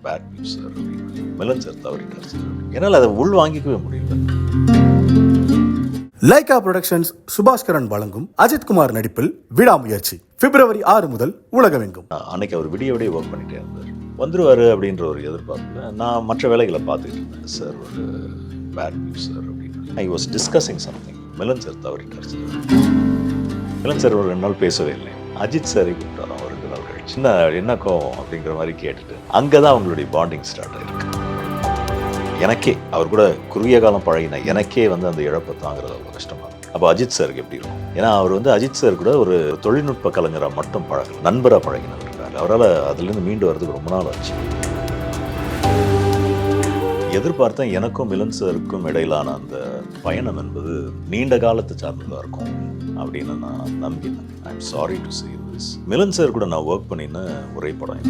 Bad news sir அப்படின்னு. Milan sir தவறிட்டார் sir. என்னால் அதை உள் வாங்கிக்கவே முடியல. லைகா புரொடக்ஷன்ஸ் சுபாஸ்கரன் வழங்கும் அஜித்குமார் நடிப்பில் விடாமுயற்சி பிப்ரவரி 6 முதல் உலகமெங்கும். அன்னைக்கு அவர் விடிய ஒர்க் பண்ணிட்டே இருந்தார். வந்துருவார் அப்படின்ற ஒரு எதிர்பார்ப்பில் நான் மற்ற வேலைகளை பார்த்துக்கிட்டு இருந்தேன். சார் ஒரு பேட் நியூஸ் சார் அப்படின்னு. I was discussing something. Milan sir தவறிட்டார் சார். மிலன் சார் ஒரு 2 நாள் பேசவே இல்லை. அஜித் சாரை கூப்பிட்டாராம் ஒரு 2 நாள் கழிச்சு. என்ன கோவம் அப்படிங்கிற மாதிரி கேட்டுட்டு அங்கே தான் அவங்களுடைய பாண்டிங் ஸ்டார்ட் ஆயிருக்கு. எனக்கே அவர் கூட குறுகிய காலம் பழகின எனக்கே வந்து அந்த இழப்பை தாங்கிறது அவ்வளோ கஷ்டமாக இருக்கும். அப்போ அஜித் சாருக்கு எப்படி இருக்கும்? ஏன்னா அவர் வந்து அஜித் சார் கூட ஒரு தொழில்நுட்ப கலைஞராக மட்டும் பழகல, நண்பராக பழகினவர் இருக்காரு. அவரால் அதுலேருந்து மீண்டு வர்றதுக்கு ரொம்ப நாள் ஆச்சு. எதிர்பார்த்தேன் எனக்கும் மிலன் சாருக்கும் இடையிலான அந்த பயணம் என்பது நீண்ட காலத்தை சார்ந்ததாக இருக்கும் அப்படின்னு நான் நம்பினேன். I am sorry to say this. Milan sir கூட நான் ஒர்க் பண்ணின ஒரே படம்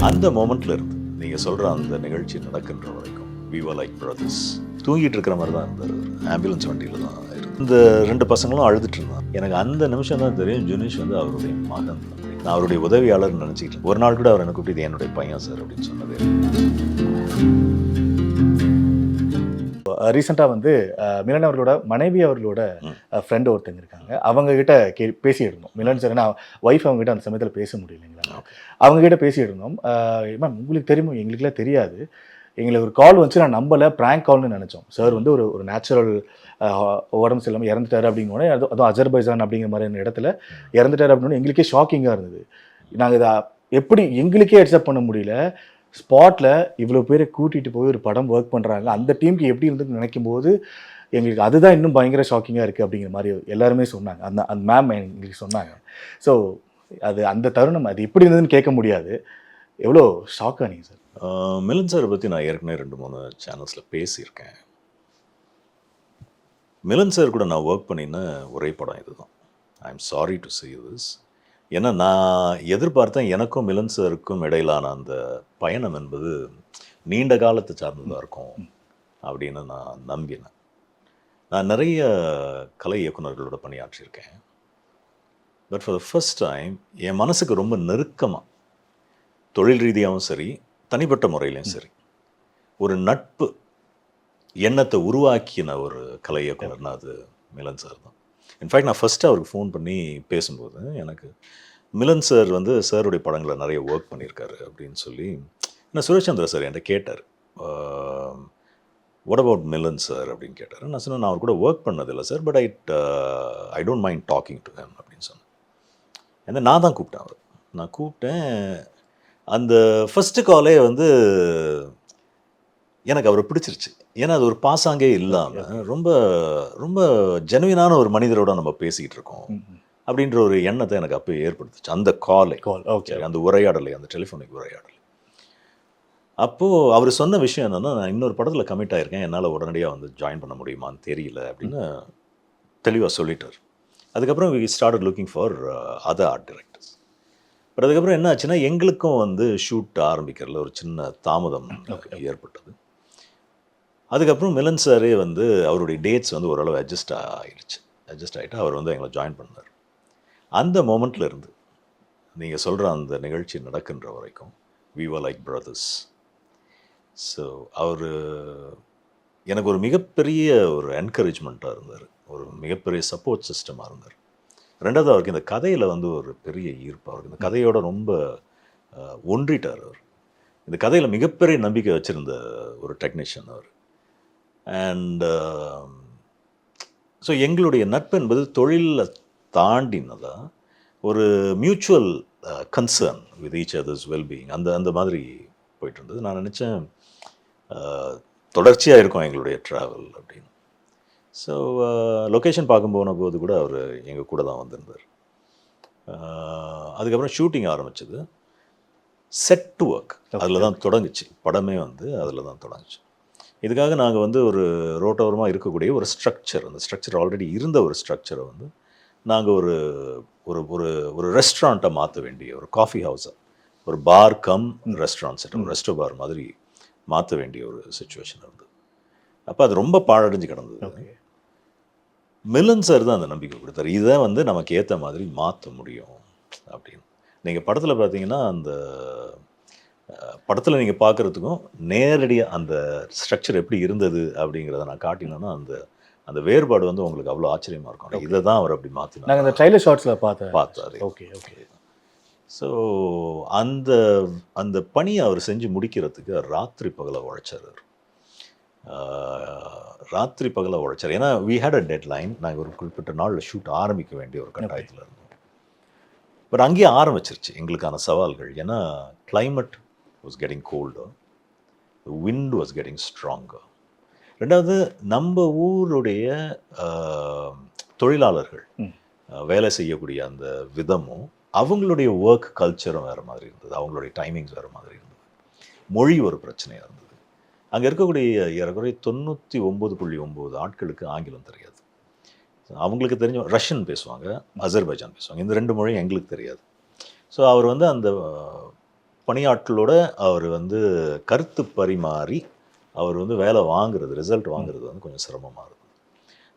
அந்த மோமெண்ட்ல இருந்து நீங்கள் சொல்கிற அந்த நிகழ்ச்சி நடக்கின்ற வரைக்கும் we were like brothers. தூங்கிட்டு இருக்கிற மாதிரி தான் இருந்தார். ஆம்புலன்ஸ் வண்டியில் தான் இருந்து இந்த 2 பசங்களும் அழுதுட்டு இருந்தாங்க. எனக்கு அந்த நிமிஷம் தான் தெரியும் ஜுனீஷ் வந்து அவருடைய மகன். நான் அவருடைய உதவியாளர் நினச்சிக்கிட்டேன். ஒரு நாள் கூட அவர் எனக்கு கூப்பிட்டு என்னுடைய பையன் சார் அப்படின்னு சொன்னது. ரீசெண்டாக வந்து மிலன் அவர்களோட மனைவி அவர்களோட ஃப்ரெண்டு ஒருத்தங்க இருக்காங்க. அவங்க கிட்ட பேசிட்டு இருந்தோம். மிலன் சார் ஒய்ஃப் அவங்க கிட்ட அந்த சமயத்தில் பேச முடியலைங்களா, அவங்க கிட்ட பேசிட்டு இருந்தோம். மேம் உங்களுக்கு தெரியுமோ, எங்களுக்குலாம் தெரியாது, எங்களுக்கு ஒரு கால் வந்துச்சு, நான் நம்பலை, ப்ராங்க் கால்னு நினச்சோம். சார் வந்து ஒரு நேச்சுரல் உடம்பு சரியில்லாமல் இறந்துட்டார் அப்படிங்கோடனே, அதுவும் அஜர்பைஜான் அப்படிங்கிற மாதிரியான இடத்துல இறந்துட்டார் அப்படின்னு எங்களுக்கே ஷாக்கிங்காக இருந்தது. நாங்கள் இதை எப்படி எங்களுக்கே அக்செப்ட் பண்ண முடியல. ஸ்பாட்டில் இவ்வளோ பேரை கூட்டிகிட்டு போய் ஒரு படம் ஒர்க் பண்ணுறாங்க, அந்த டீமுக்கு எப்படி இருந்துன்னு நினைக்கும் போது எங்களுக்கு அதுதான் இன்னும் பயங்கர ஷாக்கிங்காக இருக்குது அப்படிங்கிற மாதிரி எல்லாருமே சொன்னாங்க. அந்த மேம் எங்களுக்கு சொன்னாங்க. ஸோ அது அந்த தருணம் அது எப்படி இருந்ததுன்னு கேட்க முடியாது. எவ்வளோ ஷாக் ஆனீங்க சார்? மிலன் சாரை பற்றி நான் ஏற்கனவே 2-3 சேனல்ஸில் பேசியிருக்கேன். மிலன் சார் கூட நான் ஒர்க் பண்ணின ஒரே படம் இதுதான். ஐ am sorry to say this. ஏன்னா நான் எதிர்பார்த்தேன் எனக்கும் மிலன் சாருக்கும் இடையிலான அந்த பயணம் என்பது நீண்ட காலத்தை சார்ந்ததாக இருக்கும் அப்படின்னு நான் நம்பினேன். நான் நிறைய கலை இயக்குநர்களோட பணியாற்றியிருக்கேன். But for the first time என் மனசுக்கு ரொம்ப நெருக்கமாக, தொழில் ரீதியாகவும் சரி தனிப்பட்ட முறையிலையும் சரி, ஒரு நட்பு எண்ணத்தை உருவாக்கின ஒரு கலை இயக்குனர்னா அது மிலன் சார் தான். இன்ஃபேக்ட் நான் ஃபஸ்ட்டு அவருக்கு ஃபோன் பண்ணி பேசும்போது எனக்கு மிலன் சார் வந்து சாருடைய படங்களை நிறைய ஒர்க் பண்ணியிருக்காரு அப்படின்னு சொல்லி நான் சுரேஷ் சந்திர சார் என்கிட்ட கேட்டார், வாட் அபவுட் மிலன் சார் அப்படின்னு கேட்டார். நான் சொன்னேன், நான் அவர் கூட ஒர்க் பண்ணதில்லை sir, but I don't mind talking to him அப்படின்னு சொன்னேன். ஏன்னா நான் தான் கூப்பிட்டேன் அவர். நான் கூப்பிட்டேன். அந்த ஃபஸ்ட்டு காலே வந்து எனக்கு அவரை பிடிச்சிருச்சு. ஏன்னா அது ஒரு பாசாங்கே இல்லாமல் ரொம்ப ரொம்ப ஜெனுவினான ஒரு மனிதரோட நம்ம பேசிக்கிட்டு இருக்கோம் அப்படின்ற ஒரு எண்ணத்தை எனக்கு அப்போ ஏற்படுத்துச்சு. அந்த கால் ஓகே, அந்த உரையாடலை, அந்த டெலிஃபோனிக் உரையாடலை. அப்போது அவர் சொன்ன விஷயம் என்னென்னா, நான் இன்னொரு படத்தில் கமிட் ஆகிருக்கேன், என்னால் உடனடியாக வந்து ஜாயின் பண்ண முடியுமான்னு தெரியல அப்படின்னு தெளிவாக சொல்லிட்டார். அதுக்கப்புறம் we started looking for other art directors. But அதுக்கப்புறம் என்ன ஆச்சுன்னா, எங்களுக்கும் வந்து ஷூட் ஆரம்பிக்கிறதுல ஒரு சின்ன தாமதம் ஏற்பட்டது. அதுக்கப்புறம் மிலன் சாரே வந்து அவருடைய டேட்ஸ் வந்து ஓரளவு அட்ஜஸ்ட் ஆகிட்டு அவர் வந்து எங்களை ஜாயின் பண்ணார். அந்த மோமெண்ட்டில் இருந்து நீங்கள் சொல்கிற அந்த நிகழ்ச்சி நடக்கின்ற வரைக்கும் we were like brothers. So அவர் எனக்கு ஒரு மிகப்பெரிய ஒரு என்கரேஜ்மெண்ட்டாக இருந்தார், ஒரு மிகப்பெரிய சப்போர்ட் சிஸ்டமாக இருந்தார். ரெண்டாவது, அவருக்கு இந்த கதையில் வந்து ஒரு பெரிய ஈர்ப்பு, அவருக்கு இந்த கதையோட ரொம்ப ஒன்றிட்டார். அவர் இந்த கதையில் மிகப்பெரிய நம்பிக்கை வச்சுருந்த ஒரு டெக்னீஷியன் அவர். அண்ட் ஸோ எங்களுடைய நட்பு என்பது தொழிலில் தாண்டினதா ஒரு mutual concern with each others wellbeing அந்த மாதிரி போயிட்டு இருந்தது. நான் நினச்சேன் தொடர்ச்சியாக இருக்கும் எங்களுடைய ட்ராவல் அப்படின்னு. ஸோ லொக்கேஷன் பார்க்க போன போது கூட அவர் எங்கள் கூட தான் வந்திருந்தார். அதுக்கப்புறம் ஷூட்டிங் ஆரம்பித்தது, செட் டு ஒர்க் அதில் தான் தொடங்குச்சு. படமே வந்து அதில் தான் தொடங்குச்சு. இதுக்காக நாங்கள் வந்து ஒரு ரோட்டோரமாக இருக்கக்கூடிய ஒரு ஸ்ட்ரக்சர், அந்த ஸ்ட்ரக்சர் ஆல்ரெடி இருந்த ஒரு ஸ்ட்ரக்சரை வந்து நாங்கள் ஒரு ஒரு ஒரு ஒரு ரெஸ்டாரண்ட்டை மாற்ற வேண்டிய, ஒரு காஃபி ஹவுஸை, ஒரு பார் கம் ரெஸ்டாரண்ட் செட், ஒரு ரெஸ்டோ பார் மாதிரி மாற்ற வேண்டிய ஒரு சுச்சுவேஷன் இருந்தது. அப்போ அது ரொம்ப பாழடைஞ்சு கிடந்தது. மிலன் சார் தான் அந்த நம்பிக்கை கொடுத்தாரு, இதை வந்து நமக்கு ஏற்ற மாதிரி மாற்ற முடியும் அப்படின்னு. நீங்கள் படத்தில் பார்த்தீங்கன்னா அந்த படத்தில் நீங்கள் பார்க்குறதுக்கும் நேரடியாக அந்த ஸ்ட்ரக்சர் எப்படி இருந்தது அப்படிங்கிறத நான் காட்டினேன்னா அந்த அந்த வேறுபாடு வந்து உங்களுக்கு அவ்வளோ ஆச்சரியமாக இருக்கும். இதை தான் அவர் அப்படி மாற்றினார். நாங்கள் இந்த ட்ரைலர் ஷார்ட்ஸில் பார்த்தாரு. Okay okay. ஸோ அந்த அந்த பணியை அவர் செஞ்சு முடிக்கிறதுக்கு ராத்திரி பகலை உழைச்சார். ராத்திரி பகலை உழைச்சார். ஏன்னா we had a deadline. நாங்கள் ஒரு குறிப்பிட்ட நாளில் ஷூட் ஆரம்பிக்க வேண்டிய ஒரு கட்டாயத்தில் இருந்தோம். பட் அங்கேயே ஆரம்பிச்சிருச்சு எங்களுக்கான சவால்கள். ஏன்னா climate was getting Coulter, wind was getting stronger. ரெண்டாவது நம்ம ஊருடைய தொழிலாளர்கள் வேலை செய்யக்கூடிய அந்த விதமும் அவங்களுடைய ஒர்க் கல்ச்சரும் வேறு மாதிரி இருந்தது. அவங்களுடைய டைமிங்ஸ் வேறு மாதிரி இருந்தது. மொழி ஒரு பிரச்சனையாக இருந்தது. அங்கே இருக்கக்கூடிய ஏறக்குறைய 99.9 ஆட்களுக்கு ஆங்கிலம் தெரியாது. அவங்களுக்கு தெரிஞ்ச ரஷ்யன் பேசுவாங்க, அசர்பைஜான் பேசுவாங்க. இந்த 2 மொழியும் எங்களுக்கு தெரியாது. ஸோ அவர் வந்து அந்த பணியாட்களோட அவர் வந்து கருத்து பரிமாறி அவர் வந்து வேலை வாங்குறது, ரிசல்ட் வாங்குறது வந்து கொஞ்சம் சிரமமாக இருந்தது.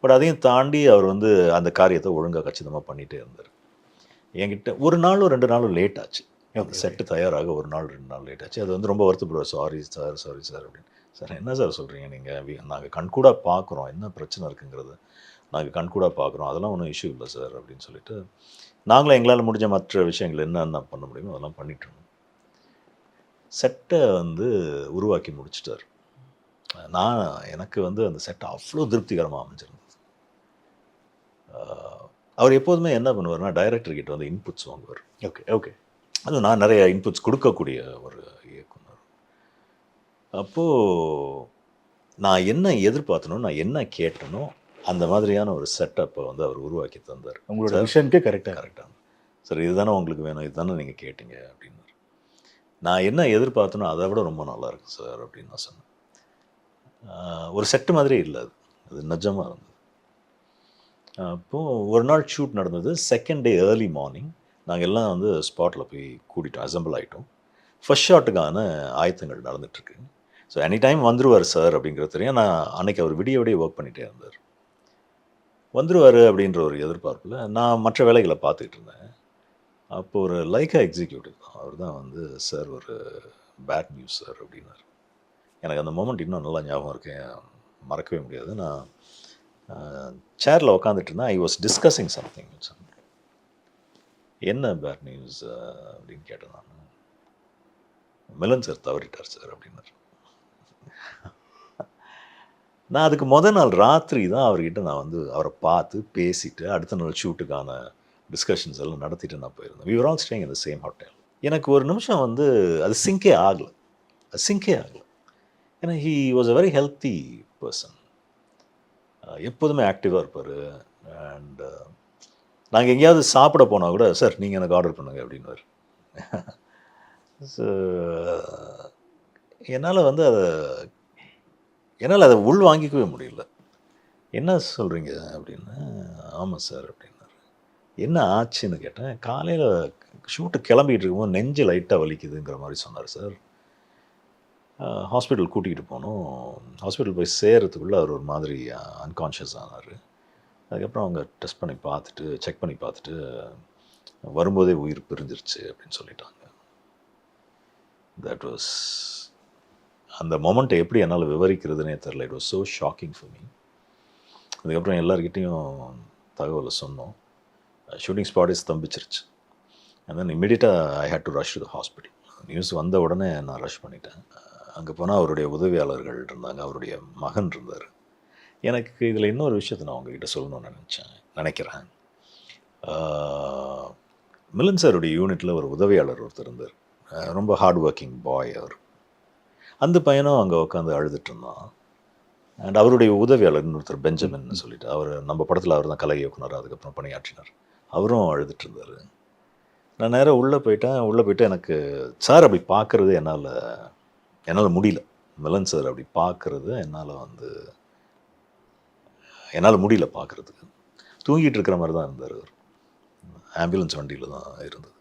பட் அதையும் தாண்டி அவர் வந்து அந்த காரியத்தை ஒழுங்காக கச்சிதமாக பண்ணிகிட்டே இருந்தார். என்கிட்ட ஒரு நாளோ 2 நாளோ லேட் ஆச்சு. செட்டு தயாராக 1 நாள் 2 நாள் லேட் ஆச்சு. அது வந்து ரொம்ப வருத்தப்படுவார். சாரி சார் அப்படின்னு. சார் என்ன சார் சொல்கிறீங்க நீங்கள்? நாங்கள் கண்கூடாக பார்க்குறோம் என்ன பிரச்சனை இருக்குங்கிறது நாங்கள் கண்கூடாக பார்க்குறோம், அதெல்லாம் ஒன்றும் இஷ்யூ இல்லை சார் அப்படின்னு சொல்லிட்டு நாங்களும் எங்களால் முடிஞ்ச மற்ற விஷயங்கள் என்னென்ன பண்ண முடியுமோ அதெல்லாம் பண்ணிட்டோம். செட்டை வந்து உருவாக்கி முடிச்சிட்டார். எனக்கு வந்து அந்த செட்டை அவ்வளோ திருப்திகரமாக அமைஞ்சிருந்தது. அவர் எப்போதுமே என்ன பண்ணுவார்னா டைரக்டர்கிட்ட வந்து இன்புட்ஸ் வாங்குவார். Okay okay. அது நான் நிறைய இன்புட்ஸ் கொடுக்கக்கூடிய ஒரு இயக்குனர். அப்போது நான் என்ன எதிர்பார்த்தனோ, நான் என்ன கேட்டனோ அந்த மாதிரியான ஒரு செட்டப்பை வந்து அவர் உருவாக்கி தந்தார். உங்களோட விஷயம்க்கு கரெக்டாக சார் இதுதானே உங்களுக்கு வேணும், இதுதானே நீங்கள் கேட்டீங்க அப்படின்னாரு. நான் என்ன எதிர்பார்த்தனோ அதை விட ரொம்ப நல்லா இருக்கு சார் அப்படின்னு நான் சொன்னேன். ஒரு செட்டு மாதிரியே இல்லை, அது நிஜமாக இருந்தது. அப்போது ஒரு நாள் ஷூட் நடந்தது. செகண்ட் டே ஏர்லி மார்னிங் நாங்கள் எல்லாம் வந்து ஸ்பாட்டில் போய் கூட்டிட்டோம், அசம்பிள் ஆகிட்டோம். ஃபர்ஸ்ட் ஷாட்டுக்கான ஆயத்தங்கள் நடந்துகிட்ருக்கு. ஸோ எனி டைம் வந்துடுவார் சார் அப்படிங்கிறது தெரியும். நான் அன்றைக்கி அவர் விடிய ஒர்க் பண்ணிகிட்டே இருந்தார். வந்துடுவார் அப்படின்ற ஒரு எதிர்பார்ப்பில் நான் மற்ற வேலைகளை பார்த்துக்கிட்டு இருந்தேன். அப்போது ஒரு லைக்கா எக்ஸிக்யூட்டிவ் தான், அவர் தான் வந்து சார் ஒரு பேட் நியூஸ் சார் அப்படின்னார். எனக்கு அந்த மொமெண்ட் இன்னும் நல்லா ஞாபகம் இருக்கு, மறக்கவே முடியாது. நான் சேரில் உக்காந்துட்டு இருந்தேன். ஐ வாஸ் டிஸ்கஸிங் சம்திங். என்ன பேட் நியூஸ் அப்படின்னு கேட்டேன் நான். மிலன் சார் தவறிட்டார் சார் அப்படின்னார். நான் அதுக்கு நாள் ராத்திரி தான் அவர்கிட்ட நான் வந்து அவரை பார்த்து பேசிட்டு அடுத்த நாள் ஷூட்டுக்கான டிஸ்கஷன்ஸ் எல்லாம் நடத்திட்டு நான் போயிருந்தேன். We were all staying in the same hotel. எனக்கு ஒரு நிமிஷம் வந்து அது சிங்கே ஆகலை. ஏன்னா he was a very healthy person. எப்போதுமே ஆக்டிவாக இருப்பார். அண்ட் நாங்கள் எங்கேயாவது சாப்பிட போனால் கூட சார் நீங்கள் எனக்கு ஆர்டர் பண்ணுங்க அப்படின்னுவார். ஸோ என்னால் அதை உள் வாங்கிக்கவே முடியல. என்ன சொல்கிறீங்க அப்படின்னு. ஆமாம் சார் அப்படின்னாரு. என்ன ஆச்சுன்னு கேட்டேன். காலையில் ஷூட்டு கிளம்பிகிட்டு இருக்கும்போது நெஞ்சு லைட்டாக வலிக்குதுங்கிற மாதிரி சொன்னார் சார். ஹாஸ்பிட்டல் கூட்டிகிட்டு போனோம். ஹாஸ்பிட்டல் போய் சேர்கிறதுக்குள்ளே அவர் ஒரு மாதிரி அன்கான்ஷியஸ் ஆனார். அதுக்கப்புறம் அவங்க டெஸ்ட் பண்ணி பார்த்துட்டு செக் பண்ணி பார்த்துட்டு வரும்போதே உயிர் பிரிஞ்சிருச்சு அப்படின்னு சொல்லிட்டாங்க. தட் வாஸ் அந்த மொமெண்ட்டை எப்படி என்னால் விவரிக்கிறதுனே தெரில. It was so shocking for me. அதுக்கப்புறம் எல்லார்கிட்டையும் தகவலை சொன்னோம். ஷூட்டிங் ஸ்பாட்டே ஸ்தம்பிச்சிருச்சு. அண்ட் தென் இம்மிடியட்டாக I had to rush to the hospital. News வந்த உடனே நான் ரஷ் பண்ணிட்டேன். அங்கே போனால் அவருடைய உதவியாளர்கள் இருந்தாங்க, அவருடைய மகன் இருந்தார். எனக்கு இதில் இன்னொரு விஷயத்தை நான் உங்ககிட்ட சொல்லணும்னு நினைக்கிறேன். மிலன் சாருடைய யூனிட்டில் ஒரு உதவியாளர் ஒருத்தர் இருந்தார். ரொம்ப ஹார்ட் ஒர்க்கிங் பாய் அவர். அந்த பையனும் அங்கே உட்காந்து அழுதுட்டு இருந்தான். அண்ட் அவருடைய உதவியாளர் ஒருத்தர் பெஞ்சமின்னு சொல்லிட்டு, அவர் நம்ம படத்தில் அவர் தான் கலை இயக்குனர், அதுக்கப்புறம் பணியாற்றினார். அவரும் அழுதுட்டு இருந்தார். நான் நேராக உள்ளே போயிட்டு எனக்கு சார் அப்படி பார்க்குறது என்னால் முடியல. மிலன் சார் அப்படி பார்க்குறது என்னால் முடியல பார்க்குறதுக்கு. தூங்கிட்டு இருக்கிற மாதிரி தான் இருந்தார் அவர். ஆம்புலன்ஸ் வண்டியில் தான் இருந்தது.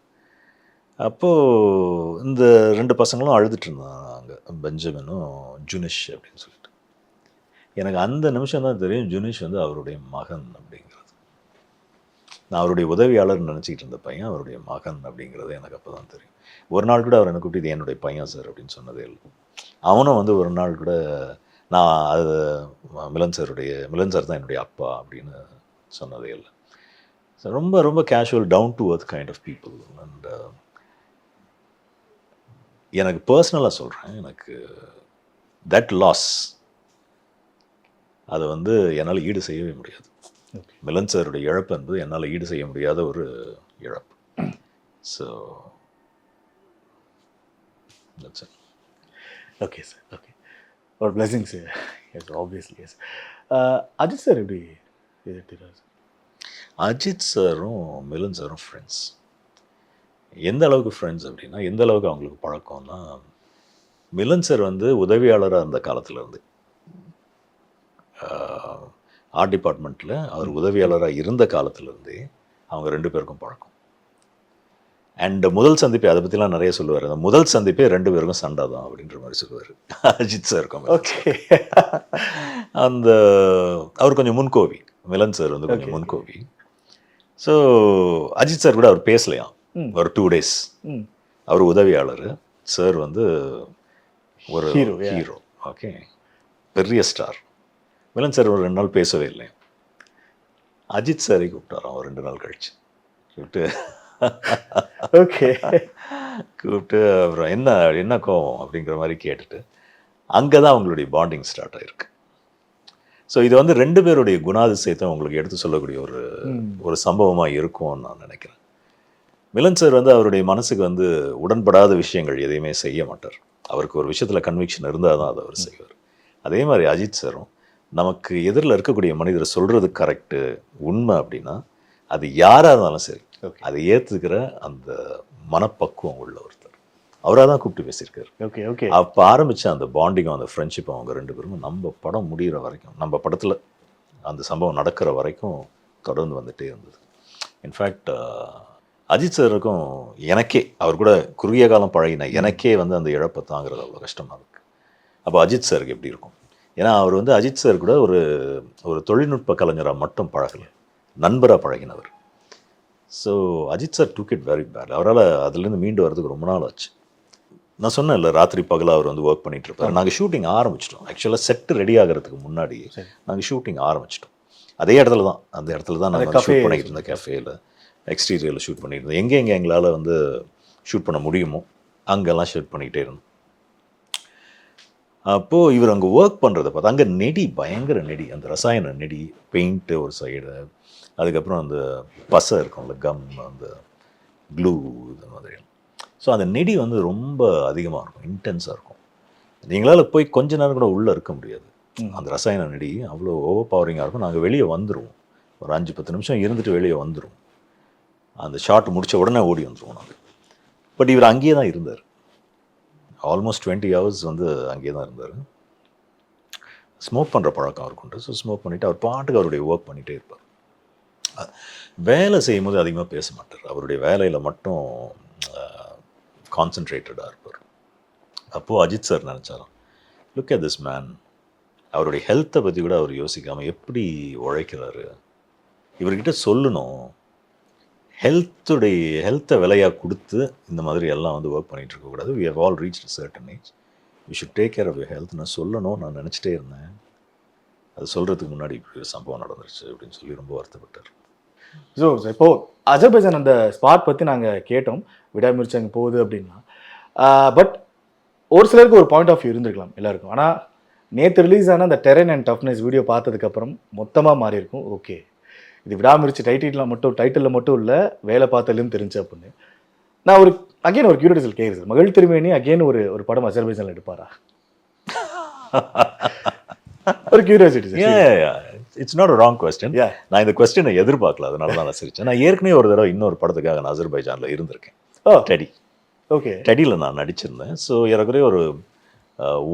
அப்போது இந்த 2 பசங்களும் அழுதுட்டு இருந்தாங்க, பெஞ்சமினும் ஜுனிஷ் அப்படின்னு சொல்லிட்டு. எனக்கு அந்த நிமிஷம் தான் தெரியும் ஜுனிஷ் வந்து அவருடைய மகன் அப்படிங்கிறது. நான் அவருடைய உதவியாளர்னு நினச்சிக்கிட்டு இருந்த பையன் அவருடைய மகன் அப்படிங்கிறது எனக்கு அப்போ தான் தெரியும். ஒரு நாள் கூட அவர் என்ன கூப்பிட்டு இது என்னுடைய பையன் சார் அப்படின்னு சொன்னதே இல்லை. அவனும் வந்து ஒரு நாள் கூட நான் அது மிலன் சார் தான் என்னுடைய அப்பா அப்படின்னு சொன்னதே இல்லை. ஸோ ரொம்ப ரொம்ப casual, down to earth kind of people. And எனக்கு பர்சனலாக சொல்கிறேன், எனக்கு தட் லாஸ் அதை வந்து என்னால் ஈடு செய்யவே முடியாது. மிலன் சாருடைய இழப்பு என்பது என்னால் ஈடு செய்ய முடியாத ஒரு இழப்பு. So that's it. Okay sir, okay. ஒரு blessing sir. Yes, obviously yes. Ajith sir எப்படி எதிர்க்கிறார்? அஜித் சாரும் மிலன் சாரும் ஃப்ரெண்ட்ஸ். எந்த அளவுக்கு ஃப்ரெண்ட்ஸ் அப்படின்னா, எந்த அளவுக்கு அவங்களுக்கு பழக்கம்னா, மிலன் சார் வந்து உதவியாளராக இருந்த காலத்துலேருந்து, ஆர்ட் டிபார்ட்மெண்ட்டில் அவர் உதவியாளராக இருந்த காலத்துலேருந்தே அவங்க 2 பேருக்கும் பழக்கம். அண்ட் முதல் சந்திப்பே, அதை பற்றிலாம் நிறைய சொல்லுவார், அந்த முதல் சந்திப்பே 2 பேருக்கும் சண்டை தான் அப்படின்ற மாதிரி சொல்லுவார் அஜித் சாருக்கும். ஓகே. அந்த அவர் கொஞ்சம் முன்கோவி, மிலன் சார் வந்து கொஞ்சம் முன்கோவி. ஸோ அஜித் சார் கூட அவர் பேசலையாம் ஒரு 2 days. அவர் உதவியாளர், சார் வந்து ஒரு ஹீரோ. ஓகே, பெரிய ஸ்டார். மிலன் சார் ஒரு 2 நாள் பேசவே இல்லை. அஜித் சாரை கூப்பிட்டாராம் ஒரு 2 நாள் கழிச்சு. கூப்பிட்டு ஓகே கூப்பிட்டு அப்புறம் என்ன கோவம் அப்படிங்கிற மாதிரி கேட்டுட்டு அங்கே தான் அவங்களுடைய பாண்டிங் ஸ்டார்ட் ஆகிருக்கு. ஸோ இது வந்து 2 பேருடைய குணாதிசயத்தை உங்களுக்கு எடுத்து சொல்லக்கூடிய ஒரு சம்பவமாக இருக்கும்னு நான் நினைக்கிறேன். மிலன் சார் வந்து அவருடைய மனசுக்கு வந்து உடன்படாத விஷயங்கள் எதையுமே செய்ய மாட்டார். அவருக்கு ஒரு விஷயத்தில் கன்விக்ஷன் இருந்தால் தான் அதை அவர் செய்வார். அதே மாதிரி அஜித் சாரும் நமக்கு எதிரில் இருக்கக்கூடிய மனிதர் சொல்கிறது கரெக்டு, உண்மை அப்படின்னா அது யாராக இருந்தாலும் சரி அதை ஏற்றுக்கிற அந்த மனப்பக்குவம் உள்ள ஒருத்தர். அவராக தான் கூப்பிட்டு பேசியிருக்காரு. Okay okay. அப்போ ஆரம்பித்த அந்த பாண்டிங்கும் அந்த ஃப்ரெண்ட்ஷிப்பும் அவங்க 2 பேரும் நம்ம படம் முடிகிற வரைக்கும், நம்ம படத்தில் அந்த சம்பவம் நடக்கிற வரைக்கும் தொடர்ந்து வந்துகிட்டே இருந்தது. இன்ஃபேக்ட் அஜித் சாருக்கும் எனக்கே, அவர் கூட குறுகிய காலம் பழகின எனக்கே வந்து அந்த இழப்பை தாங்கிறது அவ்வளோ கஷ்டமாக இருக்குது. அப்போ அஜித் சாருக்கு எப்படி இருக்கும்? ஏன்னா அவர் வந்து அஜித் சார் கூட ஒரு தொழில்நுட்ப கலைஞராக மட்டும் பழகலை, நண்பராக பழகினவர். So Ajith sir took it very bad. அவரால் அதுலேருந்து மீண்டு வரதுக்கு ரொம்ப நாள் ஆச்சு. நான் சொன்னேன்ல, ராத்திரி பகலாக அவர் வந்து ஒர்க் பண்ணிகிட்டு இருப்பார். நாங்கள் ஷூட்டிங் ஆரம்பிச்சிட்டோம். ஆக்சுவலாக செட்டு ரெடி ஆகிறதுக்கு முன்னாடி நாங்கள் ஷூட்டிங் ஆரம்பிச்சிட்டோம். அதே இடத்துல தான், அந்த இடத்துல தான் நாங்கள் ஷூட் பண்ணிக்கிட்டு இருந்தோம். கேஃபேயில் எக்ஸ்டீரியரில் ஷூட் பண்ணிட்டு இருந்தோம். எங்கே எங்களால் வந்து ஷூட் பண்ண முடியுமோ அங்கெல்லாம் ஷூட் பண்ணிக்கிட்டே இருந்தோம். அப்போது இவர் அங்கே ஒர்க் பண்ணுறதை பார்த்தா அங்கே நெடி, பயங்கர நெடி, அந்த ரசாயன நெடி, பெயிண்ட்டு ஒரு சைடு, அதுக்கப்புறம் அந்த பசை இருக்கும்ல, கம், அந்த க்ளூ, இது மாதிரி. ஸோ அந்த நெடி வந்து ரொம்ப அதிகமாக இருக்கும், இன்டென்ஸாக இருக்கும். நீங்களால் போய் கொஞ்ச நேரம் கூட உள்ளே இருக்க முடியாது. அந்த ரசாயன நெடி அவ்வளோ ஓவர் பவரிங்காக இருக்கும். நாங்கள் வெளியே வந்துடுவோம், ஒரு 5-10 நிமிஷம் இருந்துட்டு வெளியே வந்துடுவோம். அந்த ஷாட் முடித்த உடனே ஓடி வந்துடுவோம் நாங்கள். பட் இவர் அங்கேயே தான் இருந்தார். ஆல்மோஸ்ட் 20 hours வந்து அங்கேயே தான் இருந்தார். ஸ்மோக் பண்ணுற பழக்கம் அவருக்கு உண்டு. ஸோ ஸ்மோக் பண்ணிவிட்டு அவர் பாட்டுக்கு அவருடைய ஒர்க் பண்ணிகிட்டே இருப்பார். வேலை செய்யும் போது அதிகமாக பேச மாட்டார். அவருடைய வேலையில் மட்டும் கான்சன்ட்ரேட்டடாக இருப்பார். அப்போது அஜித் சார் நினச்சாராம், லுக் அட் திஸ் மேன், அவருடைய ஹெல்த்தை பற்றி கூட அவர் யோசிக்காமல் எப்படி உழைக்கிறாரு, இவர்கிட்ட சொல்லணும், ஹெல்த்தை விலையாக கொடுத்து இந்த மாதிரி எல்லாம் வந்து ஒர்க் பண்ணிகிட்டு இருக்கக்கூடாது. We have all reached a certain age, you should take care of your health. நான் சொல்லணும், நான் நினச்சிட்டே இருந்தேன், அது சொல்கிறதுக்கு முன்னாடி இப்படி சம்பவம் நடந்துருச்சு அப்படின்னு சொல்லி ரொம்ப வருத்தப்பட்டார். ஸோ இப்போது அஜர்பைஜான் அந்த ஸ்பாட் பற்றி நாங்கள் கேட்டோம், விடாமுயற்சி அங்கே போகுது அப்படின்னா. பட் ஒரு சிலருக்கு ஒரு பாயிண்ட் ஆஃப் வியூ இருந்திருக்கலாம் எல்லாருக்கும். ஆனால் நேற்று ரிலீஸ் ஆன அந்த டெரன் அண்ட் டஃப்னஸ் வீடியோ பார்த்ததுக்கப்புறம் மொத்தமாக மாறி இருக்கும். ஓகே, இது விடாமுயற்சி டைட்டிலில் மட்டும் இல்லை, வேலை பார்த்ததுலேயும் தெரிஞ்சு அப்படின்னு. நான் ஒரு கியூரியாசிட்டி கேட்குறேன், மகள் திருமேனி அகெயின் ஒரு படம் அஜர்பைஜானில் எடுப்பாரா? ஒரு curiosity. It's not a wrong question. நான் இந்த கொஸ்டினை எதிர்பார்க்கல, அதனால தான் நான் சிரிச்சேன். நான் ஏற்கனவே ஒரு தடவை இன்னொரு படத்துக்காக நான் அஜர்பைஜானில் இருந்திருக்கேன். டெடி. ஓகே, டெடியில் நான் நடிச்சிருந்தேன். ஸோ ஏறக்குறைய ஒரு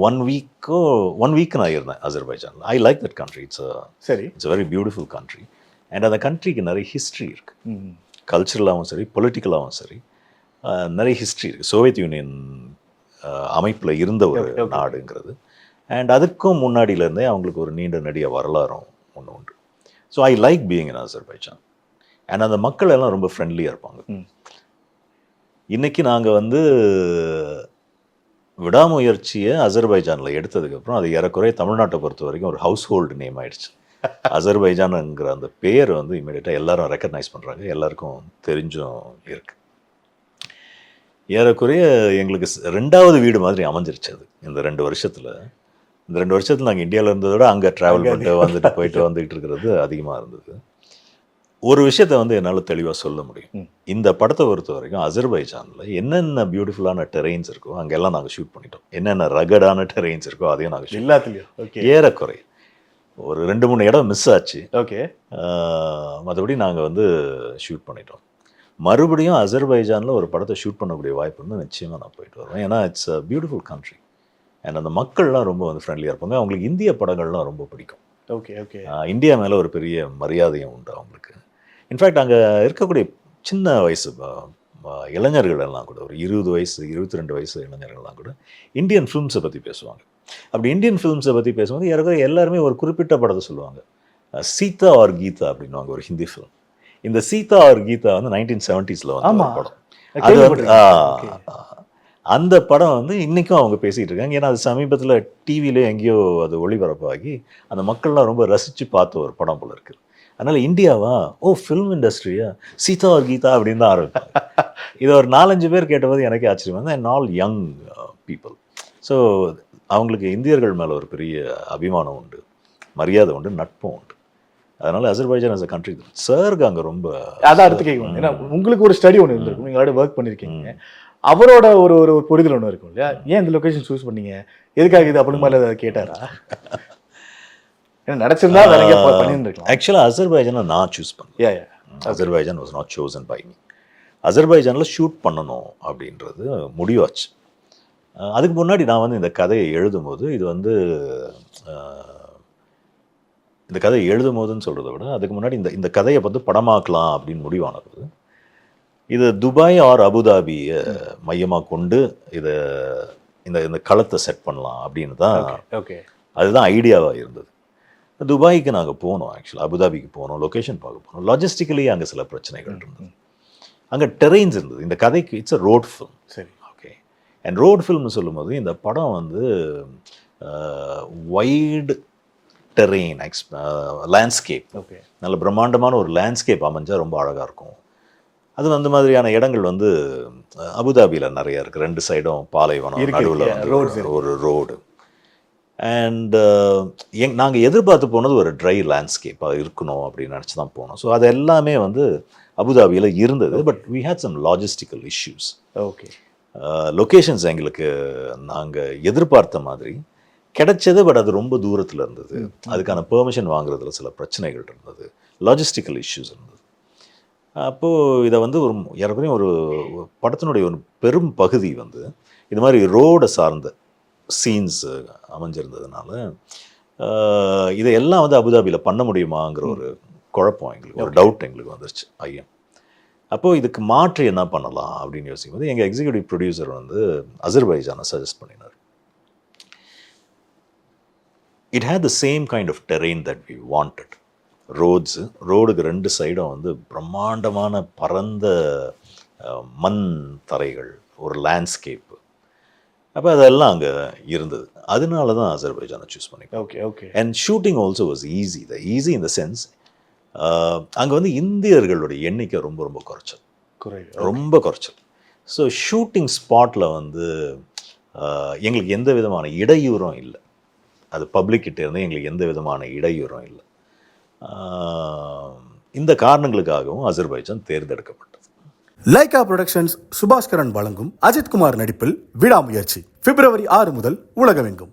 1 week நான் இருந்தேன் அஜர்பைஜானில். I like that country. It's very beautiful country. And அந்த கண்ட்ரிக்கு நிறைய ஹிஸ்ட்ரி இருக்குது, கல்ச்சுரலாகவும் சரி, பொலிட்டிக்கலாகவும் சரி, நிறைய ஹிஸ்ட்ரி இருக்குது. சோவியத் யூனியன் அமைப்பில் இருந்த ஒரு நாடுங்கிறது. அண்ட் அதுக்கும் முன்னாடியிலேருந்தே அவங்களுக்கு ஒரு நீண்ட நெடிய வரலாறும் ஒன்று உண்டு. So I like being in Azerbaijan. And அந்த மக்கள் எல்லாம் ரொம்ப ஃப்ரெண்ட்லியாக இருப்பாங்க. இன்னைக்கு நாங்கள் வந்து விடாமுயற்சியை அசர்பைஜானில் எடுத்ததுக்கப்புறம் அது ஏறக்குறைய தமிழ்நாட்டை பொறுத்த வரைக்கும் ஒரு ஹவுஸ் ஹோல்டு நேம் ஆயிடுச்சு. அசர்பைஜானுங்கிற அந்த பேர் வந்து இமீடியட்டாக எல்லாரும் ரெக்கக்னைஸ் பண்ணுறாங்க, எல்லாருக்கும் தெரிஞ்சும் இருக்கு. ஏறக்குறைய எங்களுக்கு 2வது வீடு மாதிரி அமைஞ்சிருச்சு அது இந்த 2 வருஷத்தில். இந்த 2 வருஷத்தில் நாங்கள் இந்தியாவில் இருந்ததை விட அங்கே ட்ராவல் பண்ணிட்டு வந்துட்டு போயிட்டு வந்துக்கிட்டு இருக்கிறது அதிகமாக இருந்தது. ஒரு விஷயத்த வந்து என்னால் தெளிவாக சொல்ல முடியும். இந்த படத்தை பொறுத்த வரைக்கும் அசர்பைஜானில் என்னென்ன பியூட்டிஃபுல்லான டெரெயின்ஸ் இருக்கோ அங்கெல்லாம் நாங்கள் ஷூட் பண்ணிட்டோம். என்னென்ன ரகடான டெரெயின்ஸ் இருக்கோ அதையும் நாங்கள் எல்லாத்துலேயும். ஓகே. ஏறக்குறை ஒரு 2-3 இடம் மிஸ் ஆச்சு. ஓகே. மற்றபடி நாங்கள் வந்து ஷூட் பண்ணிட்டோம். மறுபடியும் அசர்பைஜானில் ஒரு படத்தை ஷூட் பண்ணக்கூடிய வாய்ப்பு வந்து நிச்சயமாக நான் போயிட்டு வருவேன். ஏன்னா it's a beautiful country and அந்த மக்கள்லாம் ரொம்ப வந்து ஃப்ரெண்ட்லியாக இருப்பாங்க. அவங்களுக்கு இந்திய படங்கள்லாம் ரொம்ப பிடிக்கும். ஓகே. ஓகே. இந்தியா மேலே ஒரு பெரிய மரியாதையும் உண்டு அவங்களுக்கு. இன்ஃபேக்ட் அங்கே இருக்கக்கூடிய சின்ன வயசு இளைஞர்கள் எல்லாம் கூட ஒரு 20 வயசு 22 வயசு இளைஞர்கள்லாம் கூட இந்தியன் ஃபிலிம்ஸை பற்றி பேசுவாங்க. அப்படி இந்தியன் ஃபிலிம்ஸை பற்றி பேசும்போது ஏறக்குறைய எல்லாருமே ஒரு குறிப்பிட்ட படத்தை சொல்லுவாங்க. சீதா ஆர் கீதா அப்படின்னுவாங்க, ஒரு ஹிந்தி ஃபிலிம். இந்த சீதா ஆர் கீதா வந்து 1970s வந்து ஒரு படம். அது வந்து அந்த படம் வந்து இன்றைக்கும் அவங்க பேசிகிட்டு இருக்காங்க. ஏன்னா அது சமீபத்தில் டிவியிலே எங்கேயோ அது ஒளிபரப்பாகி அந்த மக்கள்லாம் ரொம்ப ரசித்து பார்த்த ஒரு படம் போல இருக்குது. அதனால் இந்தியாவா, ஓ ஃபிலிம் இண்டஸ்ட்ரியா, சீதா ஆர் கீதா அப்படின்னு தான் ஆரம்பிப்பாங்க. இதை ஒரு 4-5 பேர் கேட்டபோது எனக்கே ஆச்சரியமாக இருந்தது. And all young people. So அவங்களுக்கு இந்தியர்கள் மேலே ஒரு பெரிய அபிமானம் உண்டு, மரியாதை உண்டு, நட்பும் உண்டு. அதனால் அசர்பைஜான் as a country சாருக்கு அங்கே ரொம்ப அதான் அடுத்து கேட்கணும். ஏன்னா உங்களுக்கு ஒரு ஸ்டடி ஒன்று இருந்திருக்கும், நீங்கள் ஆல்ரெடி ஒர்க் பண்ணியிருக்கீங்க, அவரோட ஒரு ஒரு புரிதல் ஒன்று இருக்கும் இல்லையா? ஏன் இந்த லொக்கேஷன் சூஸ் பண்ணீங்க, எதுக்காக இது அப்படி மாதிரி ஏதாவது கேட்டாரா? ஏன்னா நடச்சிருந்தா வேற எங்கேயா பண்ணியிருந்துருக்கலாம். ஆக்சுவலாக அசர்பைஜானை நான் சூஸ் பண்ணேன். Azerbaijan was not chosen by me. அசர்பைஜானில் ஷூட் பண்ணணும் அப்படின்றது முடிவாச்சு. அதுக்கு முன்னாடி நான் வந்து இந்த கதையை எழுதும்போது இது வந்து இந்த கதையை எழுதும் போதுன்னு சொல்கிறத விட அதுக்கு முன்னாடி இந்த கதையை வந்து படமாக்கலாம் அப்படின்னு முடிவானது. இது துபாய் ஆர் அபுதாபியை மையமாக கொண்டு இதை இந்த களத்தை செட் பண்ணலாம் அப்படின்னு தான். ஓகே. அதுதான் ஐடியாவாக இருந்தது. துபாய்க்கு நாங்கள் போனோம், ஆக்சுவலாக அபுதாபிக்கு போனோம், லொக்கேஷன் பார்க்க போனோம். லாஜிஸ்டிக்கலி அங்கே சில பிரச்சனைகள் இருந்தது. அங்கே டெரெயின்ஸ் இருந்தது. இந்த கதைக்கு இட்ஸ் அ ரோட் ஃபிலிம். சரி, ஓகே. அண்ட் ரோட் ஃபில்ம்னு சொல்லும்போது இந்த படம் வந்து வைடு டெரெயின் லேண்ட்ஸ்கேப், ஓகே, நல்ல பிரம்மாண்டமான ஒரு லேண்ட்ஸ்கேப் அமைஞ்சால் ரொம்ப அழகாக இருக்கும். அது அந்த மாதிரியான இடங்கள் வந்து அபுதாபியில் நிறையா இருக்குது. 2 சைடும் பாலைவனம், நடுவில் ஒரு ரோடு. அண்ட் நாங்கள் எதிர்பார்த்து போனது ஒரு ட்ரை லேண்ட்ஸ்கேப்பாக இருக்கணும் அப்படின்னு நினச்சி தான் போனோம். ஸோ அது எல்லாமே வந்து அபுதாபியில் இருந்தது. But we had some logistical issues. Okay. Locations எங்களுக்கு நாங்கள் எதிர்பார்த்த மாதிரி கிடைச்சது, பட் அது ரொம்ப தூரத்தில் இருந்தது. அதுக்கான பெர்மிஷன் வாங்குறதுல சில பிரச்சனைகள் இருந்தது, லாஜிஸ்டிக்கல் இஷ்யூஸ் இருந்தது. அப்போது இதை வந்து ஒரு ஏறக்குறைய ஒரு படத்தினுடைய ஒரு பெரும் பகுதி வந்து இது மாதிரி ரோடை சார்ந்த சீன்ஸ் அமைஞ்சிருந்ததுனால இதையெல்லாம் வந்து அபுதாபியில் பண்ண முடியுமாங்கிற ஒரு குழப்பம் எங்களுக்கு, ஒரு டவுட் எங்களுக்கு வந்துருச்சு, ஐயம். அப்போது இதுக்கு மாற்றி என்ன பண்ணலாம் அப்படின்னு யோசிக்கும்போது எங்கள் எக்ஸிக்யூட்டிவ் ப்ரொடியூசர் வந்து அசர்பைஜானை சஜஸ்ட் பண்ணினார். It had the same kind of terrain that we wanted. ரோடுக்கு 2 சைடும் வந்து பிரம்மாண்டமான பரந்த மண் தரைகள், ஒரு லேண்ட்ஸ்கேப்பு. அப்போ அதெல்லாம் அங்கே இருந்தது. அதனால தான் அசர்பைஜானை சூஸ் பண்ணிப்பேன். Okay. Okay. And shooting also was easy. Easy in the sense அங்கே வந்து இந்தியர்களுடைய எண்ணிக்கை ரொம்ப ரொம்ப குறைச்சல், ரொம்ப குறைச்சல். ஸோ ஷூட்டிங் ஸ்பாட்டில் வந்து எங்களுக்கு எந்த விதமான இடையூறும் இல்லை. அது பப்ளிக்கிட்ட இருந்து எங்களுக்கு எந்த விதமான இடையூறும் இல்லை. இந்த காரணங்களுக்காகவும் அசர்பைஜான் தேர்ந்தெடுக்கப்பட்டது. லைகா புரொடக்ஷன்ஸ் சுபாஸ்கரன் வழங்கும் அஜித்குமார் நடிப்பில் விடாமுயற்சி பிப்ரவரி 6 முதல் உலகமெங்கும்.